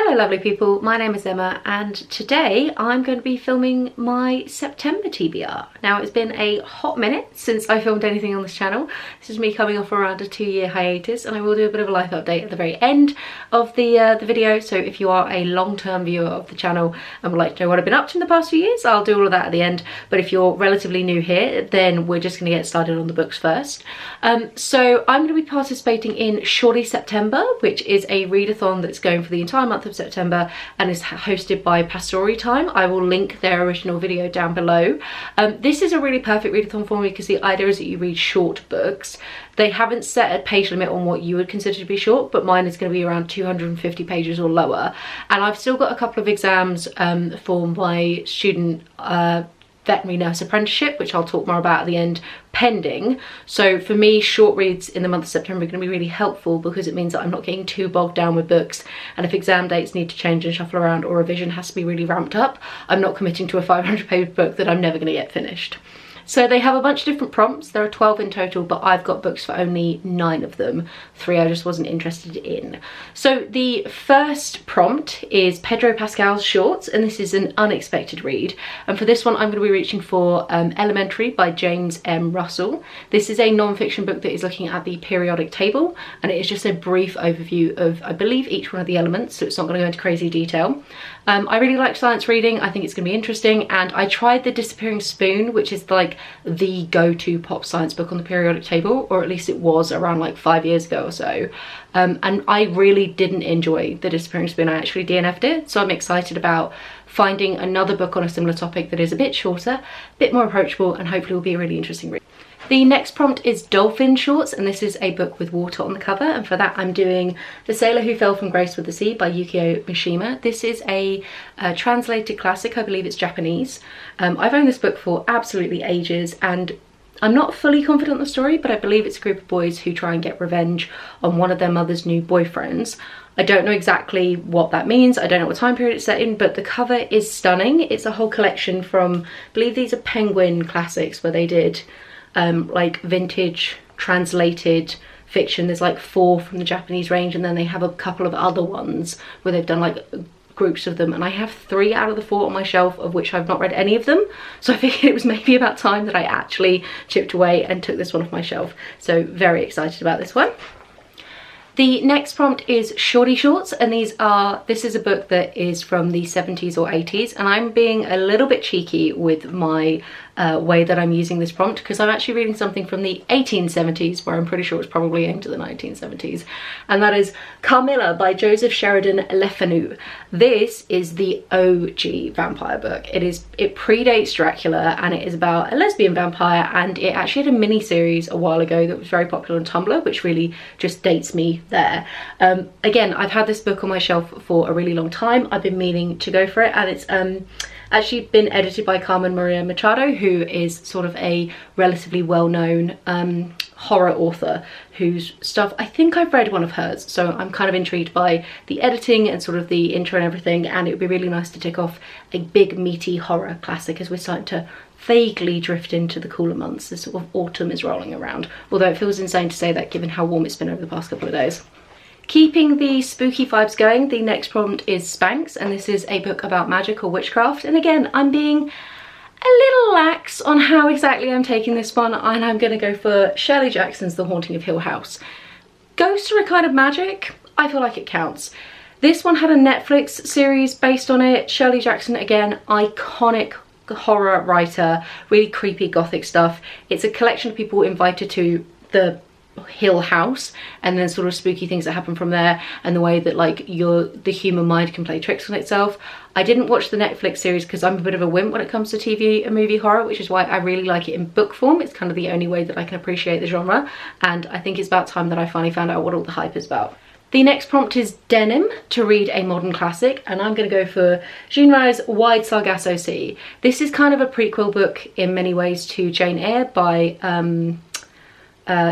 Hello lovely people, my name is Emma and today I'm going to be filming my September TBR. Now it's been a hot minute since I filmed anything on this channel. This is me coming off around a 2-year hiatus, and I will do a bit of a life update at the very end of the video, so if you are a long-term viewer of the channel and would like to know what I've been up to in the past few years, I'll do all of that at the end. But if you're relatively new here, then we're just going to get started on the books first. So I'm going to be participating in Shorty September, which is a readathon that's going for the entire month of September and is hosted by Pastori Time. I will link their original video down below. This is a really perfect readathon for me because the idea is that you read short books. They haven't set a page limit on what you would consider to be short, but mine is going to be around 250 pages or lower. And I've still got a couple of exams for my student veterinary nurse apprenticeship, which I'll talk more about at the end, pending. So for me, short reads in the month of September are going to be really helpful because it means that I'm not getting too bogged down with books, and if exam dates need to change and shuffle around or revision has to be really ramped up, I'm not committing to a 500-page book that I'm never going to get finished. So they have a bunch of different prompts. There are 12 in total, but I've got books for only 9 of them. 3 I just wasn't interested in. So the first prompt is Pedro Pascal's Shorts, and this is an unexpected read. And for this one, I'm going to be reaching for Elementary by James M. Russell. This is a non-fiction book that is looking at the periodic table, and it is just a brief overview of, I believe, each one of the elements, so it's not going to go into crazy detail. I really like science reading. I think it's going to be interesting, and I tried The Disappearing Spoon, which is like the go-to pop science book on the periodic table, or at least it was around like 5 years ago or so, and I really didn't enjoy The Disappearing Spoon. I actually DNF'd it, so I'm excited about finding another book on a similar topic that is a bit shorter, a bit more approachable, and hopefully will be a really interesting read. The next prompt is Dolphin Shorts, and this is a book with water on the cover, and for that I'm doing The Sailor Who Fell from Grace with the Sea by Yukio Mishima. This is a translated classic, I believe it's Japanese. I've owned this book for absolutely ages, and I'm not fully confident in the story, but I believe it's a group of boys who try and get revenge on one of their mother's new boyfriends. I don't know exactly what that means, I don't know what time period it's set in, but the cover is stunning. It's a whole collection from, I believe these are Penguin classics, where they did like vintage translated fiction. There's like 4 from the Japanese range, and then they have a couple of other ones where they've done like groups of them, and I have 3 out of the 4 on my shelf, of which I've not read any of them, so I figured it was maybe about time that I actually chipped away and took this one off my shelf. So very excited about this one. The next prompt is Shorty Shorts, and this is a book that is from the 70s or 80s, and I'm being a little bit cheeky with my way that I'm using this prompt, because I'm actually reading something from the 1870s, where I'm pretty sure it's probably into the 1970s, and that is Carmilla by SHeridan. Fanu. This is the OG vampire book. It predates Dracula, and it is about a lesbian vampire, and it actually had a mini series a while ago that was very popular on Tumblr, which really just dates me there. Again, I've had this book on my shelf for a really long time. I've been meaning to go for it, and it's actually been edited by Carmen Maria Machado, who is sort of a relatively well-known horror author whose stuff, I think I've read one of hers, so I'm kind of intrigued by the editing and sort of the intro and everything, and it would be really nice to tick off a big meaty horror classic as we're starting to vaguely drift into the cooler months. This sort of autumn is rolling around, although it feels insane to say that given how warm it's been over the past couple of days. Keeping the spooky vibes going, the next prompt is Spanx, and this is a book about magic or witchcraft. And again, I'm being a little lax on how exactly I'm taking this one, and I'm going to go for Shirley Jackson's The Haunting of Hill House. Ghosts are a kind of magic. I feel like it counts. This one had a Netflix series based on it. Shirley Jackson, again, iconic horror writer, really creepy gothic stuff. It's a collection of people invited to the Hill House, and then sort of spooky things that happen from there, and the way that like the human mind can play tricks on itself. I didn't watch the Netflix series because I'm a bit of a wimp when it comes to TV and movie horror, which is why I really like it in book form. It's kind of the only way that I can appreciate the genre, and I think it's about time that I finally found out what all the hype is about. The next prompt is Denim, to read a modern classic, and I'm going to go for Junrai's Wide Sargasso Sea. This is kind of a prequel book in many ways to Jane Eyre by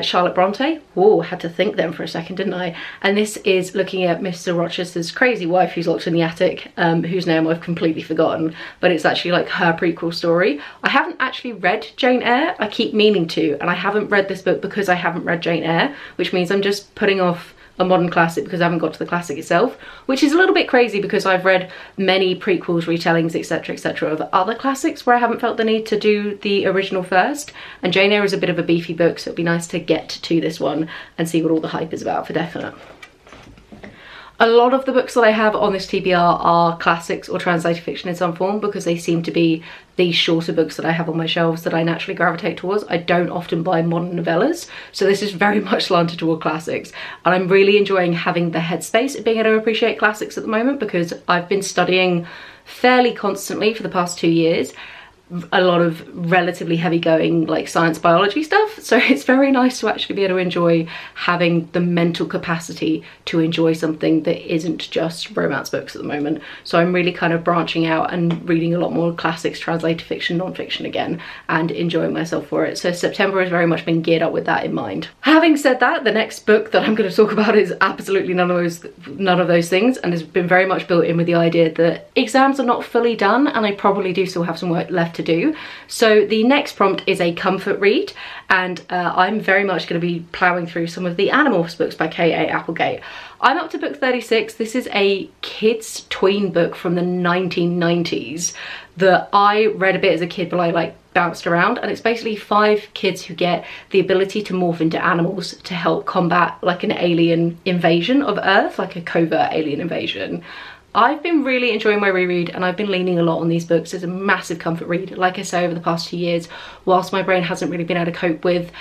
Charlotte Bronte. Whoa, had to think then for a second, didn't I? And this is looking at Mr. Rochester's crazy wife who's locked in the attic, whose name I've completely forgotten, but it's actually like her prequel story. I haven't actually read Jane Eyre. I keep meaning to, and I haven't read this book because I haven't read Jane Eyre, which means I'm just putting off a modern classic because I haven't got to the classic itself, which is a little bit crazy because I've read many prequels, retellings, etc, of other classics where I haven't felt the need to do the original first, and Jane Eyre is a bit of a beefy book, so it'd be nice to get to this one and see what all the hype is about for definite. A lot of the books that I have on this TBR are classics or translated fiction in some form because they seem to be the shorter books that I have on my shelves that I naturally gravitate towards. I don't often buy modern novellas, so this is very much slanted toward classics. And I'm really enjoying having the headspace of being able to appreciate classics at the moment because I've been studying fairly constantly for the past 2 years. A lot of relatively heavy going like science biology stuff, so it's very nice to actually be able to enjoy having the mental capacity to enjoy something that isn't just romance books at the moment. So I'm really kind of branching out and reading a lot more classics, translated fiction, non-fiction again, and enjoying myself for it. So September has very much been geared up with that in mind. Having said that, the next book that I'm going to talk about is absolutely none of those things, and has been very much built in with the idea that exams are not fully done and I probably do still have some work left to do. So the next prompt is a comfort read, and I'm very much going to be ploughing through some of the Animorphs books by A Applegate. I'm up to book 36. This is a kids tween book from the 1990s that I read a bit as a kid, but I like bounced around, and it's basically 5 kids who get the ability to morph into animals to help combat like an alien invasion of Earth, like a covert alien invasion. I've been really enjoying my reread, and I've been leaning a lot on these books as a massive comfort read. Like I say, over the past 2 years, whilst my brain hasn't really been able to cope with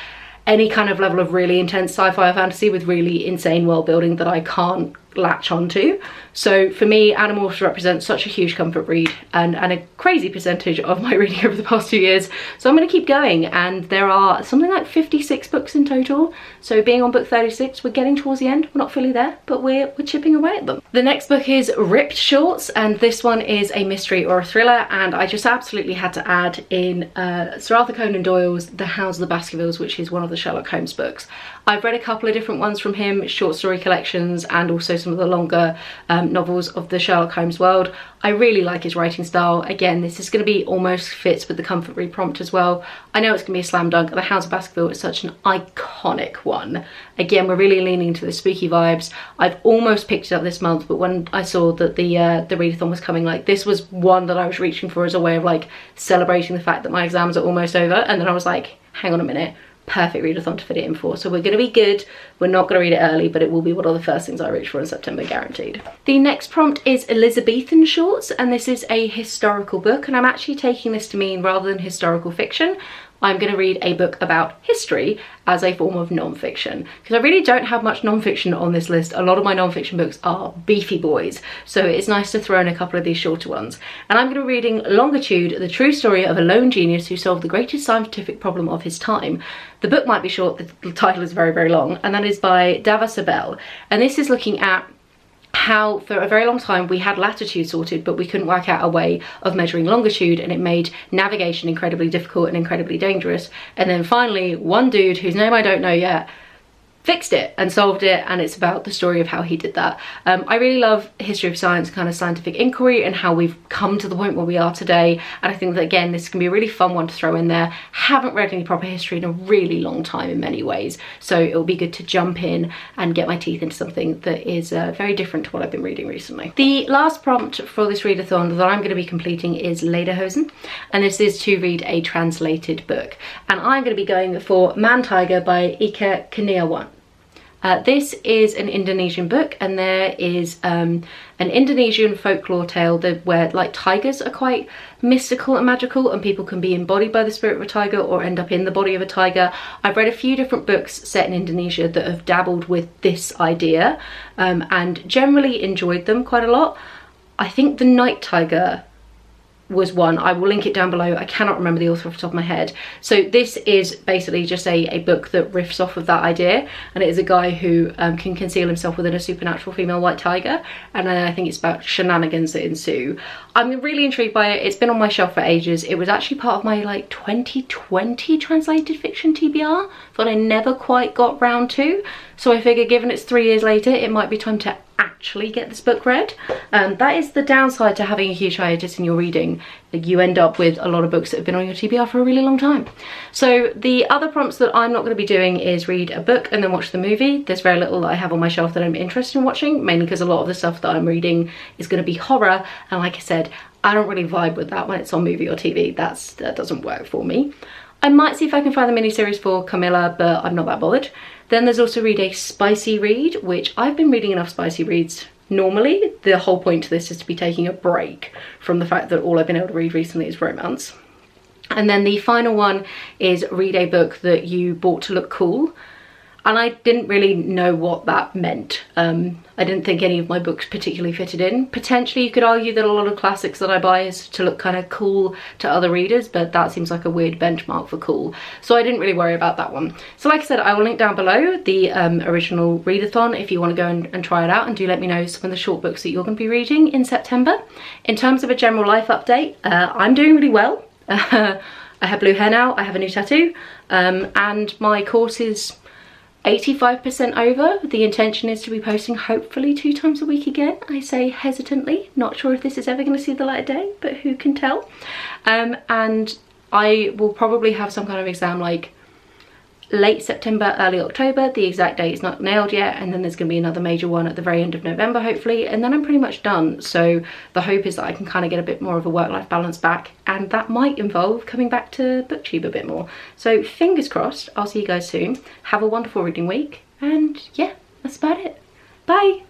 any kind of level of really intense sci-fi or fantasy with really insane world building that I can't latch onto. So for me, Animorphs represents such a huge comfort read and a crazy percentage of my reading over the past 2 years. So I'm going to keep going, and there are something like 56 books in total. So being on book 36, we're getting towards the end. We're not fully there, but we're chipping away at them. The next book is Ripped Shorts, and this one is a mystery or a thriller, and I just absolutely had to add in Sir Arthur Conan Doyle's The Hounds of the Baskervilles, which is one of the Sherlock Holmes books. I've read a couple of different ones from him, short story collections, and also some of the longer novels of the Sherlock Holmes world. I really like his writing style. Again, this is going to be almost fits with the comfort read prompt as well. I know it's going to be a slam dunk. The Hounds of Baskerville is such an iconic one. Again, we're really leaning into the spooky vibes. I've almost picked it up this month, but when I saw that the readathon was coming, like this was one that I was reaching for as a way of like celebrating the fact that my exams are almost over, and then I was like, hang on a minute. Perfect readathon to fit it in for. So we're going to be good. We're not going to read it early, but it will be one of the first things I reach for in September, guaranteed. The next prompt is Elizabethan Shorts, and this is a historical book, and I'm actually taking this to mean rather than historical fiction, I'm going to read a book about history as a form of non-fiction, because I really don't have much non-fiction on this list. A lot of my non-fiction books are beefy boys, so it's nice to throw in a couple of these shorter ones. And I'm going to be reading Longitude, the true story of a lone genius who solved the greatest scientific problem of his time. The book might be short, the title is very, very long, and that is by Dava Sobel. And this is looking at how for a very long time we had latitude sorted, but we couldn't work out a way of measuring longitude, and it made navigation incredibly difficult and incredibly dangerous. And then finally, one dude whose name I don't know yet fixed it and solved it, and it's about the story of how he did that. I really love history of science, kind of scientific inquiry, and how we've come to the point where we are today, and I think that again this can be a really fun one to throw in there. Haven't read any proper history in a really long time in many ways, so it'll be good to jump in and get my teeth into something that is very different to what I've been reading recently. The last prompt for this readathon that I'm going to be completing is Lederhosen, and this is to read a translated book, and I'm going to be going for Man Tiger by Eka Kurniawan. This is an Indonesian book, and there is an Indonesian folklore tale where like tigers are quite mystical and magical, and people can be embodied by the spirit of a tiger or end up in the body of a tiger. I've read a few different books set in Indonesia that have dabbled with this idea and generally enjoyed them quite a lot. I think The Night Tiger was one. I will link it down below. I cannot remember the author off the top of my head. So this is basically just a book that riffs off of that idea, and it is a guy who can conceal himself within a supernatural female white tiger, and I think it's about shenanigans that ensue. I'm really intrigued by it. It's been on my shelf for ages. It was actually part of my like 2020 translated fiction TBR that I never quite got round to, so I figured given it's 3 years later it might be time to actually get this book read. That is the downside to having a huge hiatus in your reading. You end up with a lot of books that have been on your TBR for a really long time. So the other prompts that I'm not going to be doing is read a book and then watch the movie. There's very little that I have on my shelf that I'm interested in watching, mainly because a lot of the stuff that I'm reading is going to be horror, and like I said, I don't really vibe with that when it's on movie or TV. That doesn't work for me. I might see if I can find the miniseries for Carmilla, but I'm not that bothered. Then there's also read a spicy read, which I've been reading enough spicy reads normally. The whole point to this is to be taking a break from the fact that all I've been able to read recently is romance. And then the final one is read a book that you bought to look cool. And I didn't really know what that meant. I didn't think any of my books particularly fitted in. Potentially you could argue that a lot of classics that I buy is to look kind of cool to other readers, but that seems like a weird benchmark for cool. So I didn't really worry about that one. So like I said, I will link down below the original readathon if you want to go and try it out, and do let me know some of the short books that you're going to be reading in September. In terms of a general life update, I'm doing really well. I have blue hair now, I have a new tattoo, and my course is 85% over. The intention is to be posting hopefully 2 times a week again. I say hesitantly, not sure if this is ever going to see the light of day, but who can tell. And I will probably have some kind of exam like late September, early October. The exact date is not nailed yet, and then there's going to be another major one at the very end of November hopefully, and then I'm pretty much done. So the hope is that I can kind of get a bit more of a work-life balance back, and that might involve coming back to booktube a bit more. So fingers crossed. I'll see you guys soon. Have a wonderful reading week, and yeah, that's about it. Bye.